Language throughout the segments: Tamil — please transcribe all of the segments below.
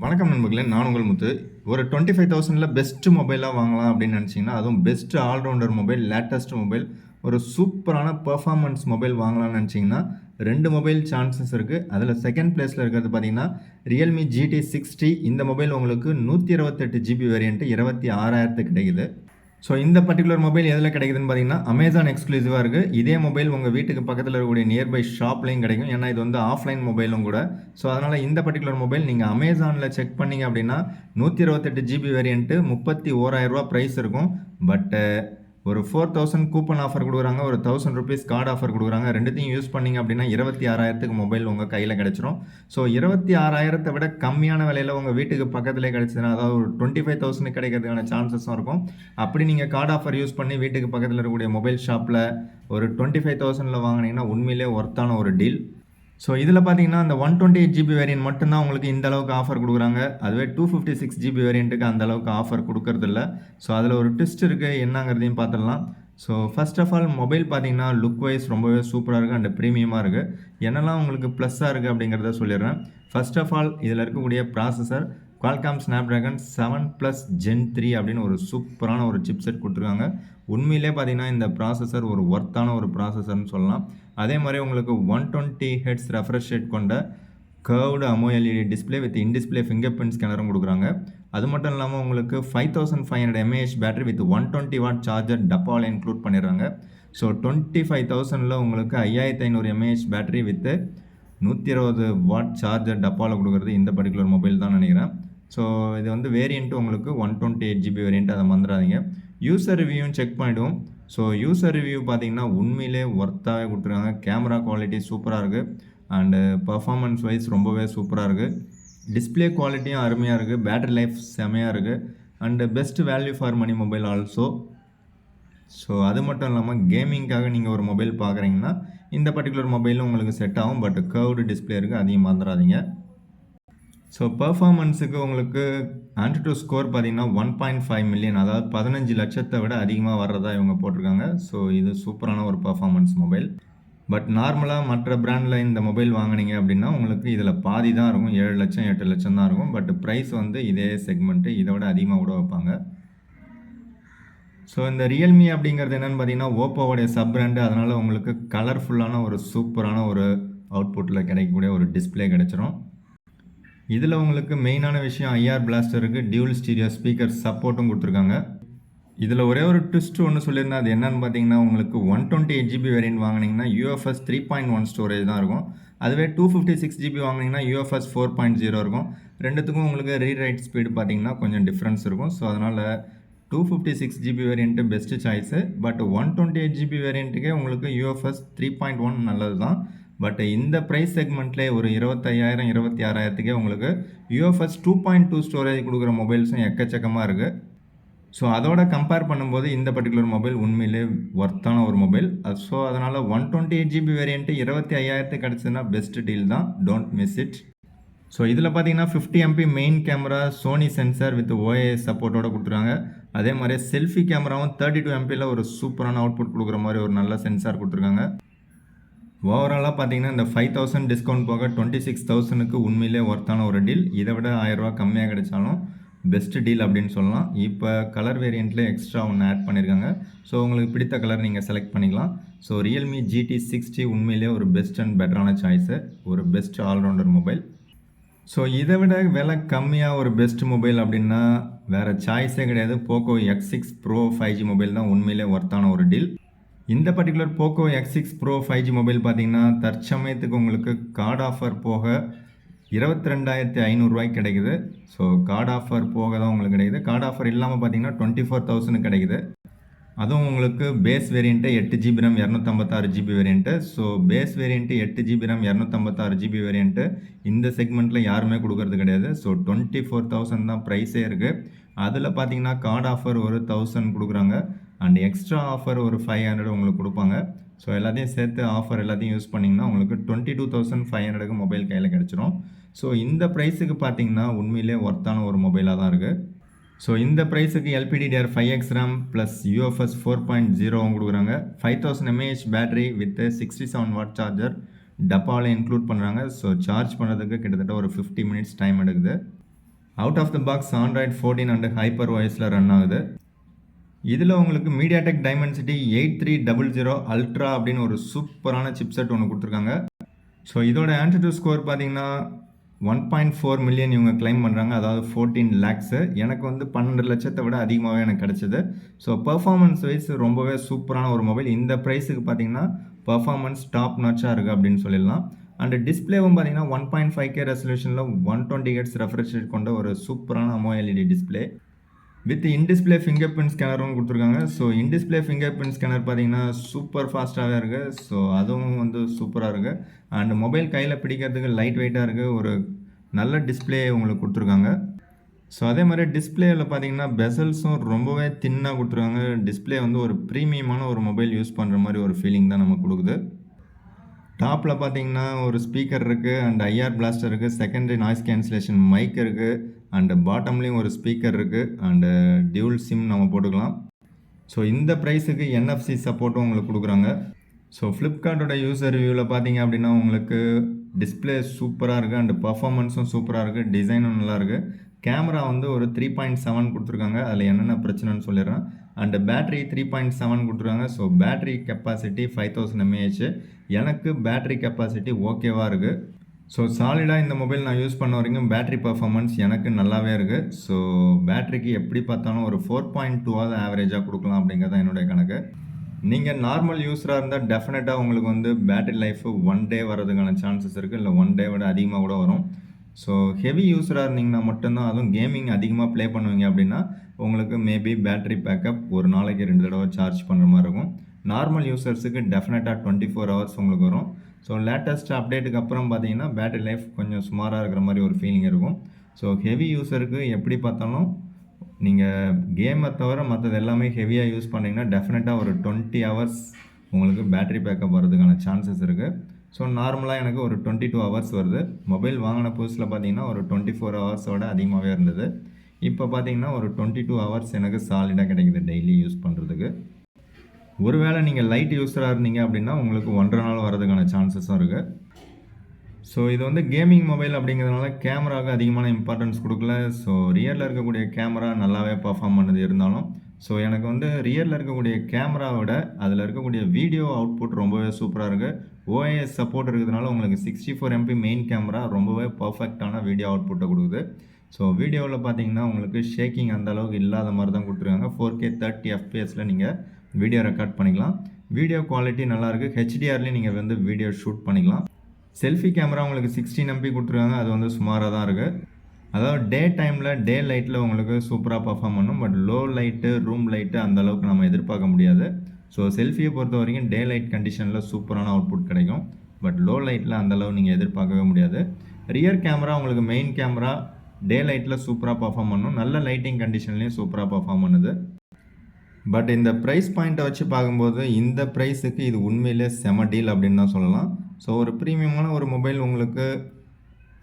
வணக்கம் நண்பர்களே, நான் உங்கள் முத்து. ஒரு 25,000ல பெஸ்ட் மொபைலா வாங்கலாம் அப்படின்னு நினச்சிங்கன்னா, அதுவும் best allrounder mobile, latest mobile, ஒரு சூப்பரான பெர்ஃபார்மன்ஸ் மொபைல் வாங்கலாம்னு நினச்சிங்கன்னா, 2 மொபைல் சான்சஸ் இருக்கு. அதில செகண்ட் பிளேஸ்ல இருக்கிறது பார்த்தீங்கன்னா, Realme GT 60. இந்த மொபைல் உங்களுக்கு 128 ஜிபி வேரியன்ட் 26,000க்கு கிடைக்குது. ஸோ இந்த பர்ட்டிகுலர் மொபைல் எதில கிடைக்குதுன்னு பார்த்தீங்கன்னா, அமேசான் எக்ஸ்க்ளூசிவா இருக்கு. இதே மொபைல் உங்க வீட்டுக்கு பக்கத்தில இருக்கக்கூடிய நியர்பை ஷாப்லயும் கிடைக்கும். ஏன்னா இது வந்து ஆஃப்லைன் மொபைலும் கூட. ஸோ அதனால இந்த பர்ட்டிகுலர் மொபைல் நீங்க அமேசான்ல செக் பண்ணீங்க அப்படின்னா, 128 ஜிபி வேரியன்ட் ரூ. 31,000 பிரைஸ் இருக்கும். பட் ஒரு 4,000 கூப்பன் ஆஃபர் குடுக்குறாங்க. ஒரு ₹1,000 கார்டு ஆஃபர் குடுக்குறாங்க. 2த்தையும் யூஸ் பண்ணீங்க அப்படின்னா 26,000க்கு மொபைல் உங்க கையில கிடைச்சிரும். ஸோ 26,000 விட கம்மியான விலையில உங்க வீட்டுக்கு பக்கத்திலே கிடைச்சதுன்னா, அதாவது ஒரு 25,000க்கு கிடைக்கிறதுக்கான சான்சஸும் இருக்கும். அப்படி நீங்க கார்டு ஆஃபர் யூஸ் பண்ணி வீட்டுக்கு பக்கத்தில இருக்கக்கூடிய மொபைல் ஷாப்ல ஒரு 25,000ல வாங்குனீங்கன்னா, உண்மையிலேயே வொர்த்தான ஒரு டீல். ஸோ இதில பார்த்தீங்கன்னா, அந்த 128 ஜிபி வேரியன்ட் மட்டும் தான் உங்களுக்கு இந்த அளவுக்கு ஆஃபர் குடுக்குறாங்க. அதுவே 256 ஜிபி வேரியன்ட்டுக்கு அந்த அளவுக்கு ஆஃபர் குடுக்கறதில்ல. ஸோ அதில ஒரு ட்விஸ்ட் இருக்கு. என்னங்கிறதையும் பார்த்துடலாம். So first of all mobile பார்த்தீங்கன்னா, லுக் வைஸ் ரொம்பவே சூப்பரா இருக்கு அண்ட் பிரீமியமா இருக்கு. என்னெல்லாம் உங்களுக்கு ப்ளஸ்ஸா இருக்கு அப்படிங்கிறத சொல்லிடுறேன். ஃபர்ஸ்ட் ஆஃப் ஆல் இதில இருக்கக்கூடிய processor Qualcomm Snapdragon 7 Plus Gen 3 அப்படின்னு ஒரு சூப்பரான ஒரு சிப்செட் குடுத்துருக்காங்க. உண்மையிலே பார்த்தீங்கன்னா, இந்த ப்ராசஸர் ஒரு வொர்த்தான ஒரு ப்ராசஸர்னு சொல்லலாம். அதே மாரி உங்களுக்கு 120 ஹெர்ட்ஸ் ரெஃப்ரெஷ் ரேட் கொண்ட curved AMOLED display with in display finger print ஸ்கேனரும் குடுக்குறாங்க. அது மட்டும் இல்லாம உங்களுக்கு 5500 mAh battery with 120 watt charger டப்பால இன்க்ளூட் பண்ணிடுறாங்க. ஸோ 25,000ல உங்களுக்கு 5500 mAh battery with 120 watt charger டப்பால குடுக்குறது இந்த பர்ட்டிகுலர் மொபைல் தான் நினைக்கிறேன். ஸோ இது வந்து வேரியன்ட் உங்களுக்கு 128 ஜிபி வேரியன்ட், அதை மறந்துடாதீங்க. யூசர் ரிவ்யூவும் செக் பண்ணிடுவோம். ஸோ யூசர் ரிவ்யூ பார்த்தீங்கன்னா, உண்மையிலே வொர்த்தாவே குடுத்துருக்காங்க. கேமரா குவாலிட்டி சூப்பரா இருக்கு. அண்டு பெர்ஃபார்மன்ஸ் வைஸ் ரொம்பவே சூப்பரா இருக்கு. டிஸ்ப்ளே குவாலிட்டியும் அருமையா இருக்கு. பேட்டரி லைஃப் செமையா இருக்கு. And best value for money mobile also. So அது மட்டும் இல்லாம கேமிங்காக நீங்க ஒரு மொபைல் பார்க்குறீங்கன்னா, இந்த பர்ட்டிகுலர் மொபைலும் உங்களுக்கு செட் ஆகும். பட் கர்வ்டு டிஸ்ப்ளே இருக்கு. அதையும் மறந்துடாதீங்க. ஸோ பெர்ஃபார்மன்ஸுக்கு உங்களுக்கு AnTuTu ஸ்கோர் பார்த்தீங்கன்னா 1.5 மில்லியன், அதாவது 15 லட்சத்தை விட அதிகமாக வர்றதா இவங்க போட்டிருக்காங்க. ஸோ இது சூப்பரான ஒரு பெர்ஃபார்மன்ஸ் மொபைல். பட் நார்மலாக மற்ற பிராண்டில் இந்த மொபைல் வாங்குனீங்க அப்படின்னா, உங்களுக்கு இதில் பாதி தான் இருக்கும். 7 லட்சம் 8 லட்சம் தான் இருக்கும். பட் ப்ரைஸ் வந்து இதே செக்மெண்ட்டு, இதை விட அதிகமாக கூட வைப்பாங்க. ஸோ இந்த Realme அப்படிங்கிறது என்னன்னு பார்த்தீங்கன்னா, ஓப்போவுடைய சப் பிராண்டு. அதனால் உங்களுக்கு கலர்ஃபுல்லான ஒரு சூப்பரான ஒரு அவுட்புட்டில் கிடைக்கக்கூடிய ஒரு டிஸ்ப்ளே கிடைச்சிரும். இதில் உங்களுக்கு மெயினான விஷயம் IR பிளாஸ்டர் இருக்கு. டியூல் ஸ்டீரியோ ஸ்பீக்கர் சப்போர்ட்டும் குடுத்துருக்காங்க. இதில் ஒரே ஒரு ட்விஸ்ட் ஒன்று சொல்லியிருந்தேன். அது என்னன்னு பார்த்தீங்கன்னா, உங்களுக்கு 128 ஜிபி வேரியன்ட் வாங்குனீங்கன்னா UFS 3.1 ஸ்டோரேஜ் தான் இருக்கும். அதுவே 256 ஜிபி வாங்குனீங்கன்னா UFS 4.0 இருக்கும். 2த்துக்கும் உங்களுக்கு ரீட் ரைட் ஸ்பீடு பார்த்தீங்கன்னா கொஞ்சம் டிஃப்ரென்ஸ் இருக்கும். ஸோ அதனால் 256 GB variant best choice. But 128 GB வேரியன்ட்டுக்கே உங்களுக்கு UFS 3.1 நல்லது தான். பட் இந்த ப்ரைஸ் செக்மெண்ட்லேயே ஒரு 25,000 26,000த்துக்கே உங்களுக்கு UFS 2.2 ஸ்டோரேஜ் கொடுக்குற மொபைல்ஸும் எக்கச்சக்கமாக இருக்குது. ஸோ அதோட கம்பேர் பண்ணும்போது இந்த பர்ட்டிகுலர் மொபைல் உண்மையிலே ஒர்த்தான ஒரு மொபைல். ஸோ அதனால் 128 ஜிபி வேரியன்ட்டு 25,000த்துக்கு கிடச்சதுன்னா பெஸ்ட் டீல் தான். Don't miss it. ஸோ இதில் பார்த்தீங்கன்னா 50 MP main camera, Sony sensor with OIS சப்போர்ட்டோட கொடுத்துருக்காங்க. அதே மாதிரி செல்ஃபி கேமராவும் 32 MPயில் ஒரு சூப்பரான அவுட்புட் கொடுக்குற மாதிரி ஒரு நல்ல சென்சார் கொடுத்துருக்காங்க. ஓவராலாக பார்த்தீங்கன்னா, இந்த 5,000 டிஸ்கவுண்ட் போக 26,000க்கு உண்மையிலே ஒர்த்தான ஒரு டீல். இதை விட ₹1000 கம்மியாக கிடைச்சாலும் பெஸ்ட் டீல் அப்படின்னு சொல்லலாம். இப்போ கலர் வேரியண்ட்டில் எக்ஸ்ட்ரா ஒன்று ஆட் பண்ணியிருக்காங்க. ஸோ உங்களுக்கு பிடித்த கலர் நீங்கள் செலக்ட் பண்ணிக்கலாம். ஸோ Realme GT 60 உண்மையிலே ஒரு பெஸ்ட் அண்ட் பெட்டரான சாய்ஸு. ஒரு பெஸ்ட் ஆல்ரவுண்டர் மொபைல். ஸோ இதை விட விலை கம்மியாக ஒரு பெஸ்ட் மொபைல் அப்படின்னா வேறு சாய்ஸே கிடையாது. Poco X6 Pro 5G mobile தான் உண்மையிலே ஒர்த்தான ஒரு டீல். இந்த particular Poco X6 Pro 5G mobile பார்த்தீங்கன்னா, தற்சமயத்துக்கு உங்களுக்கு கார்டு ஆஃபர் போக ₹22,500 கிடைக்குது. ஸோ கார்டு ஆஃபர் போக தான் உங்களுக்கு கிடைக்குது. கார்டு ஆஃபர் இல்லாமல் பார்த்தீங்கன்னா 24,000 கிடைக்குது. அதுவும் உங்களுக்கு base variant 8 GB RAM 256 GB variant. So base variant 8 GB RAM 256 GB variant இந்த செக்மெண்ட்டில் யாருமே கொடுக்கறது கிடையாது. ஸோ 24,000 தான் ப்ரைஸே இருக்குது. அதில் பார்த்தீங்கன்னா கார்டு ஆஃபர் ஒரு 1,000 கொடுக்குறாங்க. அண்ட் எக்ஸ்ட்ரா ஆஃபர் ஒரு 500 உங்களுக்கு கொடுப்பாங்க. ஸோ எல்லாத்தையும் சேர்த்து ஆஃபர் எல்லாத்தையும் யூஸ் பண்ணிங்கன்னா உங்களுக்கு 22,500க்கு மொபைல் கையில் கிடச்சிரும். ஸோ இந்த ப்ரைஸுக்கு பார்த்தீங்கன்னா உண்மையிலே ஒர்த்தான ஒரு மொபைலாக தான் இருக்குது. ஸோ இந்த ப்ரைஸுக்கு LPDDR5X RAM ப்ளஸ் UFS 4.0 கொடுக்குறாங்க. 5000 mAh battery with 67 watt charger டப்பாவில் இன்க்ளூட் பண்ணுறாங்க. ஸோ சார்ஜ் பண்ணுறதுக்கு கிட்டத்தட்ட ஒரு 50 மினிட்ஸ் டைம் எடுக்குது. Out of the box Android 14 and hyper வாய்ஸில் ரன் ஆகுது. இதில் உங்களுக்கு மீடியாடெக் டைமென்சிட்டி 8300 அல்ட்ரா அப்படின்னு ஒரு சூப்பரான சிப்செட் ஒன்று கொடுத்துருக்காங்க. ஸோ இதோட ஆன்டிடியூ ஸ்கோர் பார்த்தீங்கன்னா 1.4 மில்லியன் இவங்க கிளைம் பண்ணுறாங்க, அதாவது 14 லேக்ஸு. எனக்கு வந்து 12 லட்சத்தை விட அதிகமாகவே எனக்கு கிடச்சிது. ஸோ பர்ஃபார்மன்ஸ் வைஸ் ரொம்பவே சூப்பரான ஒரு மொபைல். இந்த ப்ரைஸுக்கு பார்த்தீங்கன்னா பர்ஃபார்மன்ஸ் டாப் நாச்சாக இருக்குது அப்படின்னு சொல்லிடலாம். அண்ட் டிஸ்பிளேவும் பார்த்தீங்கன்னா 1.5K ரெசல்யூஷனில் 120 ஹெர்ட்ஸ் ரெஃப்ரெஷ் ரேட் கொண்ட ஒரு சூப்பரான AMOLED display with in display finger print ஸ்கேனரும் கொடுத்துருக்காங்க. So in display finger print scanner பார்த்தீங்கன்னா சூப்பர் ஃபாஸ்ட்டாகவே இருக்குது. ஸோ அதுவும் வந்து சூப்பராக இருக்குது. அண்ட் மொபைல் கையில் பிடிக்கிறதுக்கு லைட் வெயிட்டாக இருக்குது. ஒரு நல்ல டிஸ்பிளே உங்களுக்கு கொடுத்துருக்காங்க. ஸோ அதே மாதிரி டிஸ்பிளேயில் பார்த்தீங்கன்னா பெசல்ஸும் ரொம்பவே தின்னாக கொடுத்துருக்காங்க. டிஸ்பிளே வந்து ஒரு ப்ரீமியமான ஒரு மொபைல் யூஸ் பண்ணுற மாதிரி ஒரு ஃபீலிங் தான் நமக்கு கொடுக்குது. டாப்பில் பார்த்தீங்கன்னா ஒரு ஸ்பீக்கர் இருக்குது அண்ட் ஐஆர் பிளாஸ்டர் இருக்குது, செகண்டரி நாய்ஸ் கேன்சலேஷன் மைக் இருக்குது, அண்டு பாட்டம்லேயும் ஒரு ஸ்பீக்கர் இருக்குது, அண்டு டியூல் சிம் நம்ம போட்டுக்கலாம். ஸோ இந்த ப்ரைஸுக்கு NFC சப்போர்ட்டும் உங்களுக்கு கொடுக்குறாங்க. ஸோ ஃப்ளிப்கார்ட்டோட யூசர் ரிவ்யூவில் பார்த்தீங்க அப்படின்னா உங்களுக்கு டிஸ்பிளே சூப்பராக இருக்குது அண்டு பர்ஃபார்மன்ஸும் சூப்பராக இருக்குது, டிசைனும் நல்லாயிருக்கு. கேமரா வந்து ஒரு 3.7 கொடுத்துருக்காங்க. அதில் என்னென்ன பிரச்சனைன்னு சொல்லிடுறேன். அண்டு பேட்ரி 3.7 கொடுத்துருக்காங்க. So battery capacity 5000 mAh. எனக்கு பேட்ரி கெப்பாசிட்டி ஓகேவாக இருக்குது. ஸோ சாலிடாக இந்த மொபைல் நான் யூஸ் பண்ண வரைக்கும் பேட்ரி பர்ஃபார்மன்ஸ் எனக்கு நல்லாவே இருக்குது. ஸோ பேட்ரிக்கு எப்படி பார்த்தாலும் ஒரு 4.2 ஆவரேஜாக கொடுக்கலாம் அப்படிங்கிறது தான் என்னுடைய கணக்கு. நீங்கள் நார்மல் யூஸராக இருந்தால் டெஃபினட்டாக உங்களுக்கு வந்து பேட்டரி லைஃப் 1 டே வரதுக்கான சான்சஸ் இருக்குது, இல்லை 1 டே விட அதிகமாக கூட வரும். ஸோ ஹெவி யூஸராக இருந்தீங்கன்னா மட்டும்தான், அதுவும் கேமிங் அதிகமாக ப்ளே பண்ணுவீங்க அப்படின்னா உங்களுக்கு மேபி பேட்ரி பேக்கப் ஒரு நாளைக்கு 2 தடவை சார்ஜ் பண்ணுற மாதிரி இருக்கும். நார்மல் யூசர்ஸுக்கு டெஃபினட்டாக 24 ஹவர்ஸ் உங்களுக்கு வரும். ஸோ லேட்டஸ்ட் அப்டேட்டுக்கு அப்புறம் பார்த்தீங்கன்னா பேட்டரி லைஃப் கொஞ்சம் சுமாராக இருக்கிற மாதிரி ஒரு ஃபீலிங் இருக்கும். ஸோ ஹெவி யூஸருக்கு எப்படி பார்த்தாலும் நீங்கள் கேமை தவிர மற்றது எல்லாமே ஹெவியாக யூஸ் பண்ணிங்கன்னா டெஃபினட்டாக ஒரு 20 ஹவர்ஸ் உங்களுக்கு பேட்டரி பேக்கப் வரதுக்கான சான்சஸ் இருக்குது. ஸோ நார்மலாக எனக்கு ஒரு 22 ஹவர்ஸ் வருது. மொபைல் வாங்கின புதுசில் பார்த்தீங்கன்னா ஒரு 24 ஹவர்ஸோட அதிகமாகவே இருந்தது. இப்போ பார்த்தீங்கன்னா ஒரு 22 ஹவர்ஸ் எனக்கு சாலிடாக கிடைக்குது டெய்லி யூஸ் பண்ணுறதுக்கு. ஒருவேளை நீங்கள் லைட் யூஸராக இருந்தீங்க அப்படின்னா உங்களுக்கு 1.5 நாள் வரதுக்கான சான்சஸும் இருக்குது. ஸோ இது வந்து கேமிங் மொபைல் அப்படிங்கிறதுனால கேமராவுக்கு அதிகமான இம்பார்ட்டன்ஸ் கொடுக்கல. ஸோ ரியரில் இருக்கக்கூடிய கேமரா நல்லாவே பர்ஃபார்ம் பண்ணது இருந்தாலும், ஸோ எனக்கு வந்து ரியரில் இருக்கக்கூடிய கேமராவோட அதில் இருக்கக்கூடிய வீடியோ அவுட்புட் ரொம்பவே சூப்பராக இருக்குது. OIS சப்போர்ட் இருக்கிறதுனால உங்களுக்கு 64 MP மெயின் கேமரா ரொம்பவே பர்ஃபெக்டான வீடியோ அவுட்புட்டை கொடுக்குது. ஸோ வீடியோவில் பார்த்தீங்கன்னா உங்களுக்கு ஷேக்கிங் அந்த அளவுக்கு இல்லாத மாதிரி தான் கொடுத்துருக்காங்க. 4K 30 FPSல நீங்கள் வீடியோ ரெக்கார்ட் பண்ணிக்கலாம். வீடியோ குவாலிட்டி நல்லாயிருக்கு. HDRலேயும் நீங்கள் வந்து வீடியோ ஷூட் பண்ணிக்கலாம். செல்ஃபி கேமரா உங்களுக்கு 16 MP கொடுத்துருக்காங்க. அது வந்து சுமாராக தான் இருக்குது. அதாவது டே டைமில் டே லைட்டில் உங்களுக்கு சூப்பராக பர்ஃபார்ம் பண்ணும். But low light room light அந்தளவுக்கு நம்ம எதிர்பார்க்க முடியாது. ஸோ செல்ஃபியை பொறுத்த வரைக்கும் டே லைட் கண்டிஷனில் சூப்பரான அவுட்புட் கிடைக்கும். பட் லோ லைட்டில் அந்தளவு நீங்கள் எதிர்பார்க்கவே முடியாது. ரியர் கேமரா உங்களுக்கு மெயின் கேமரா டே லைட்டில் சூப்பராக பர்ஃபார்ம் பண்ணும். நல்ல லைட்டிங் கண்டிஷன்லேயும் சூப்பராக பர்ஃபார்ம் பண்ணுது. பட் இந்த ப்ரைஸ் பாயிண்ட்டை வச்சு பார்க்கும்போது இந்த ப்ரைஸுக்கு இது உண்மையிலே செம டீல் அப்படின்னு தான் சொல்லலாம். ஸோ ஒரு ப்ரீமியமான ஒரு மொபைல் உங்களுக்கு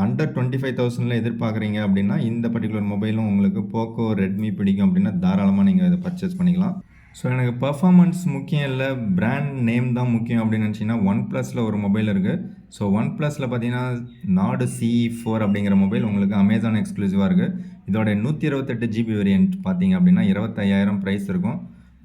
அண்டர் 25,000 எதிர்பார்க்குறீங்க அப்படின்னா இந்த பர்டிகுலர் மொபைலும் உங்களுக்கு போக்கோ ரெட்மி பிடிக்கும் அப்படின்னா தாராளமாக நீங்கள் இதை பர்ச்சேஸ் பண்ணிக்கலாம். ஸோ எனக்கு பர்ஃபார்மன்ஸ் முக்கியம் இல்லை, பிராண்ட் நேம் தான் முக்கியம் அப்படின்னு நினச்சிங்கன்னா OnePlusல ஒரு மொபைல் இருக்குது. ஸோ OnePlusல பார்த்தீங்கன்னா நாடு CE4 அப்படிங்கிற மொபைல் உங்களுக்கு அமேசான் எக்ஸ்க்ளூசிவாக இருக்குது. இதோட 128 GB வேரியன்ட் பார்த்தீங்க அப்படின்னா 25,000 ப்ரைஸ் இருக்கும்.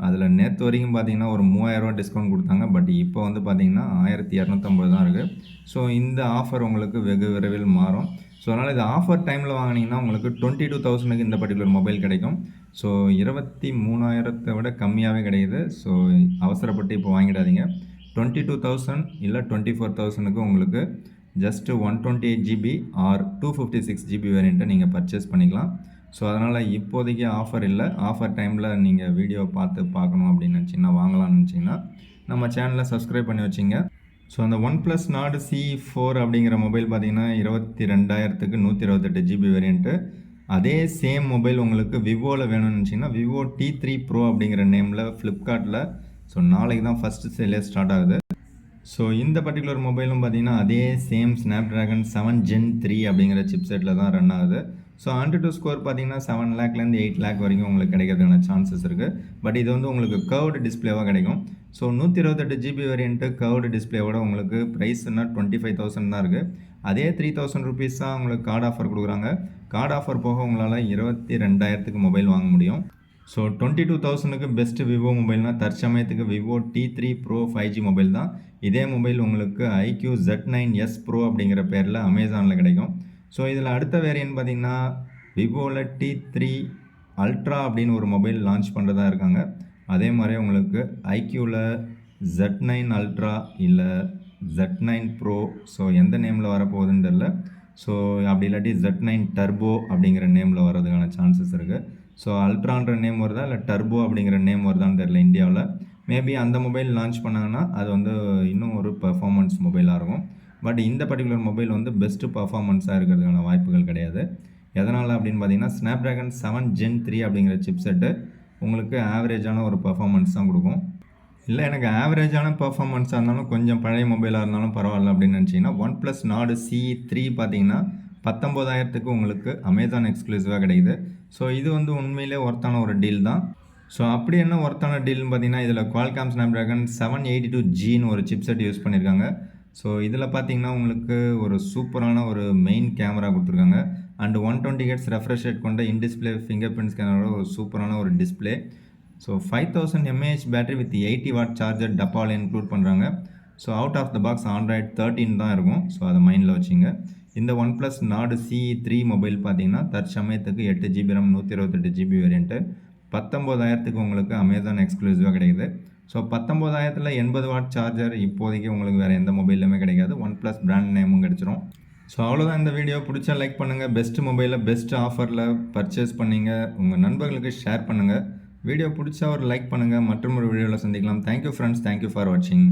அதில் நேற்று வரைக்கும் பார்த்தீங்கன்னா ஒரு 3000 டிஸ்கவுண்ட் கொடுத்தாங்க. பட் இப்போ வந்து பார்த்தீங்கன்னா 1250 தான் இருக்குது. ஸோ இந்த ஆஃபர் உங்களுக்கு வெகு விரைவில் மாறும். ஸோ அதனால் இது ஆஃபர் டைமில் வாங்கினீங்கன்னா உங்களுக்கு 22,000க்கு இந்த பர்டிகுலர் மொபைல் கிடைக்கும். ஸோ 23,000 விட கம்மியாகவே கிடைக்குது. ஸோ அவசரப்பட்டு இப்போ வாங்கிடாதீங்க. 22,000 இல்லை 24,000க்கு உங்களுக்கு ஜஸ்ட்டு 128 GB ஆர் 256 GB வேரியண்ட்டை நீங்கள் பர்ச்சேஸ் பண்ணிக்கலாம். ஸோ அதனால் இப்போதைக்கு ஆஃபர் இல்லை. ஆஃபர் டைமில் நீங்கள் வீடியோ பார்க்கணும் அப்படின்னு நினச்சிங்கன்னா வாங்கலாம்னு நினச்சிங்கன்னா நம்ம சேனலை சப்ஸ்கிரைப் பண்ணி வச்சிங்க. ஸோ அந்த OnePlus நாடு CE4 அப்படிங்கிற மொபைல் பார்த்தீங்கன்னா 22,000க்கு 128 GB வேரியண்ட்டு. அதே சேம் மொபைல் உங்களுக்கு விவோவில் வேணும்னு நினச்சிங்கன்னா விவோ T3 Pro அப்படிங்கிற நேமில் ஃப்ளிப்கார்ட்டில் ஸோ நாளைக்கு தான் ஃபஸ்ட்டு சேலே ஸ்டார்ட் ஆகுது. ஸோ இந்த பர்டிகுலர் மொபைலும் பார்த்தீங்கன்னா அதே சேம் Snapdragon 7 Gen 3 அப்படிங்கிற சிப்செட்டில் தான் ரன் ஆகுது. ஸோ AnTuTu ஸ்கோர் பார்த்தீங்கன்னா 7 லேக்லேருந்து 8 லேக் வரைக்கும் உங்களுக்கு கிடைக்கிறதுக்கான சான்சஸ் இருக்குது. பட் இது வந்து உங்களுக்கு கர்வ்டு டிஸ்பிளேவாக கிடைக்கும். ஸோ 128 ஜிபி வேரியண்ட்டு கர்வ்டு டிஸ்பிளேவோட உங்களுக்கு ப்ரைஸ்னா 25,000 தான் இருக்குது. அதே 3,000 ருபீஸ் தான் உங்களுக்கு கார்டு ஆஃபர் கொடுக்குறாங்க. கார்டு ஆஃபர் போக உங்களால் 22,000க்கு மொபைல் வாங்க முடியும். ஸோ 22,000க்கு பெஸ்ட்டு விவோ மொபைல்னால் தற்சமயத்துக்கு Vivo T3 pro 5G mobile தான். இதே மொபைல் உங்களுக்கு IQ Z9s ப்ரோ அப்படிங்கிற பேரில் அமேசானில் கிடைக்கும். ஸோ இதில் அடுத்த வேரியன்ட் பார்த்திங்கன்னா விவோவில் T3 அல்ட்ரா அப்படின்னு ஒரு மொபைல் லான்ச் பண்ணுறதா இருக்காங்க. அதே மாதிரி உங்களுக்கு ஐக்யூவில் Z9 அல்ட்ரா இல்லை Z9 ப்ரோ, ஸோ எந்த நேமில் வரப்போகுதுன்னு தெரில. ஸோ அப்படி இல்லாட்டி Z9 டர்போ அப்படிங்கிற நேமில் வர்றதுக்கான சான்சஸ் இருக்குது. ஸோ அல்ட்ரான்ற நேம் வருதா இல்லை டர்போ அப்படிங்கிற நேம் வருதான்னு தெரில இந்தியாவில். மேபி அந்த மொபைல் லான்ச் பண்ணாங்கன்னா அது வந்து இன்னும் ஒரு பர்ஃபார்மன்ஸ் மொபைலாக இருக்கும். பட் இந்த பர்டிகுலர் மொபைல் வந்து பெஸ்ட்டு பர்ஃபார்மன்ஸாக இருக்கிறதுக்கான வாய்ப்புகள் கிடையாது. எதனால் அப்படின்னு பார்த்தீங்கன்னா Snapdragon 7 Gen 3 அப்படிங்கிற சிப்செட்டு உங்களுக்கு ஆவரேஜான ஒரு பர்ஃபார்மன்ஸ் தான் கொடுக்கும். இல்லை எனக்கு ஆவரேஜான பர்ஃபார்மன்ஸாக இருந்தாலும் கொஞ்சம் பழைய மொபைலாக இருந்தாலும் பரவாயில்ல அப்படின்னு நினச்சிங்கன்னா OnePlus Nord CE3 பார்த்தீங்கன்னா 19,000க்கு உங்களுக்கு அமேசான் எக்ஸ்க்ளூசிவாக கிடைக்குது. ஸோ இது வந்து உண்மையிலே ஒர்த்தான ஒரு டீல் தான். ஸோ அப்படி என்ன ஒர்த்தான டீல்னு பார்த்தீங்கன்னா இதில் Qualcomm Snapdragon 782Gன்னு ஒரு சிப்செட் யூஸ் பண்ணியிருக்காங்க. ஸோ இதில் பார்த்தீங்கன்னா உங்களுக்கு ஒரு சூப்பரான ஒரு மெயின் கேமரா கொடுத்துருக்காங்க. அண்ட் 120 Hz ரெஃப்ரெஷ் ரேட் கொண்ட இன்டிஸ்பிளே ஃபிங்கர் பிரிண்ட் ஸ்கேனரோட ஒரு சூப்பரான ஒரு display. So 5000 mAh battery with 80 watt charger டப்பாவில் இன்க்ளூட் பண்ணுறாங்க. So out of the box Android 13 தான் இருக்கும். ஸோ அதை மைண்டில் வச்சுங்க. இந்த OnePlus Nord CE3 மொபைல் பார்த்தீங்கன்னா தற்சமயத்துக்கு 8 GB RAM 128 GB வேரியண்ட்டு 19,000க்கு உங்களுக்கு அமேசான் எக்ஸ்க்ளூசிவாக கிடைக்குது. ஸோ 19,000ல் 80 வாட் சார்ஜர் இப்போதைக்கு உங்களுக்கு வேறு எந்த மொபைலுமே கிடைக்காது. OnePlus பிராண்ட் நேமும் கிடச்சிரும். ஸோ அவ்வளோதான் இந்த வீடியோ. பிடிச்சா லைக் பண்ணுங்கள். பெஸ்ட்டு மொபைலில் பெஸ்ட் ஆஃபரில் பர்ச்சேஸ் பண்ணிங்க உங்கள் நண்பர்களுக்கு ஷேர் பண்ணுங்கள். வீடியோ பிடிச்சா ஒரு லைக் பண்ணுங்கள். மற்றும் ஒரு வீடியோவில் சந்திக்கலாம். Thank you friends. தேங்க்யூ ஃபார் வாட்சிங்.